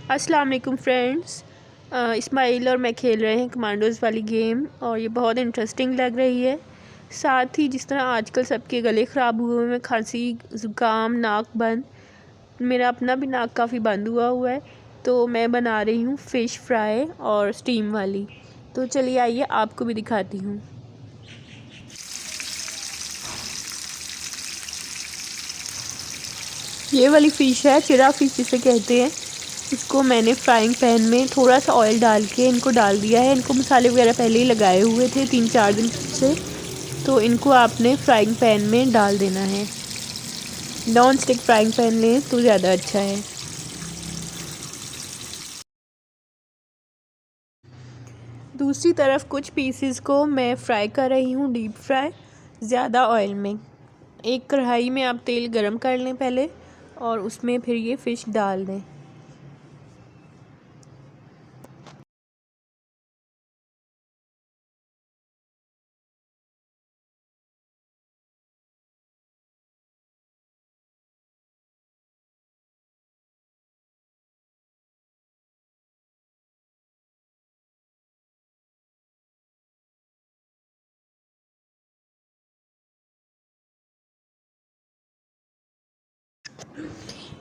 अस्सलाम वालेकुम फ्रेंड्स। इस्माइल और मैं खेल रहे हैं कमांडोज़ वाली गेम और ये बहुत इंटरेस्टिंग लग रही है। साथ ही जिस तरह आजकल सबके गले ख़राब हुए हैं, खांसी ज़ुकाम नाक बंद, मेरा अपना भी नाक काफ़ी बंद हुआ है। तो मैं बना रही हूँ फ़िश फ्राई और स्टीम वाली। तो चलिए आइए आपको भी दिखाती हूँ। ये वाली फ़िश है, चिरा फ़िश जिसे कहते हैं। इसको मैंने फ्राइंग पैन में थोड़ा सा ऑयल डाल के इनको डाल दिया है। इनको मसाले वगैरह पहले ही लगाए हुए थे 3-4 दिन से। तो इनको आपने फ्राइंग पैन में डाल देना है। नॉन स्टिक फ्राइंग पैन लें तो ज़्यादा अच्छा है। दूसरी तरफ कुछ पीसेस को मैं फ्राई कर रही हूँ, डीप फ्राई ज़्यादा ऑयल में। एक कढ़ाई में आप तेल गरम कर लें पहले और उसमें फिर ये फ़िश डाल दें।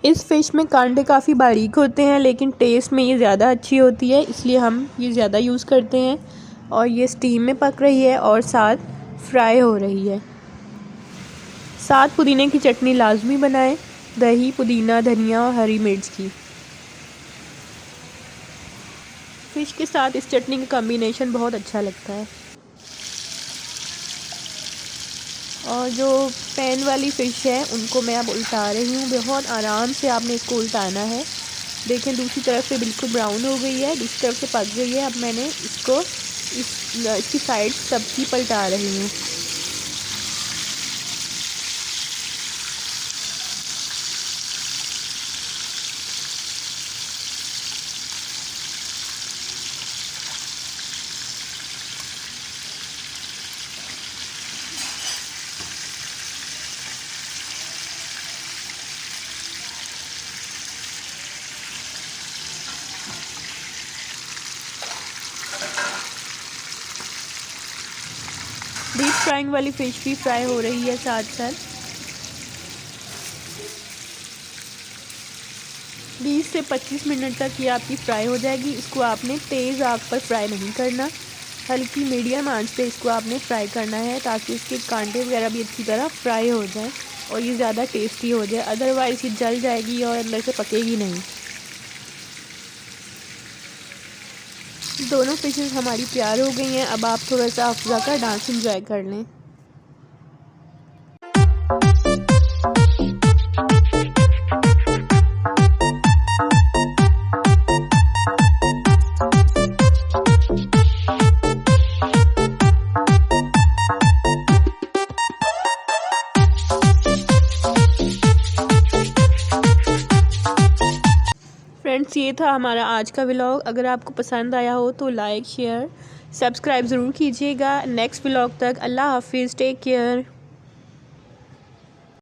इस फ़िश में कांटे काफ़ी बारीक होते हैं, लेकिन टेस्ट में ये ज़्यादा अच्छी होती है, इसलिए हम ये ज़्यादा यूज़ करते हैं। और ये स्टीम में पक रही है और साथ फ्राई हो रही है। साथ पुदीने की चटनी लाजमी बनाएं, दही, पुदीना, धनिया और हरी मिर्च की। फ़िश के साथ इस चटनी का कॉम्बिनेशन बहुत अच्छा लगता है। और जो पैन वाली फ़िश है उनको मैं अब उल्टा रही हूँ। बहुत आराम से आपने इसको उल्टाना है। देखें दूसरी तरफ से बिल्कुल ब्राउन हो गई है, दूसरी तरफ से पक गई है। अब मैंने इसकी साइड सबकी पलटा रही हूँ। डीप फ्राइंग वाली फ़िश भी फ्राई हो रही है साथ साथ। 20 से 25 मिनट तक ये आपकी फ्राई हो जाएगी। इसको आपने तेज़ आग पर फ्राई नहीं करना, हल्की मीडियम आंच पे इसको आपने फ्राई करना है, ताकि इसके कांटे वगैरह भी अच्छी तरह फ्राई हो जाएं और ये ज़्यादा टेस्टी हो जाए। अदरवाइज़ ये जल जाएगी और अंदर से पकेगी नहीं। दोनों फ़िशेस हमारी तैयार हो गई हैं। अब आप थोड़ा सा अफ़ज़ा का डांस एंजॉय कर लें। फ्रेंड्स, ये था हमारा आज का व्लॉग। अगर आपको पसंद आया हो तो लाइक शेयर सब्सक्राइब ज़रूर कीजिएगा। नेक्स्ट व्लॉग तक अल्लाह हाफिज़, टेक केयर।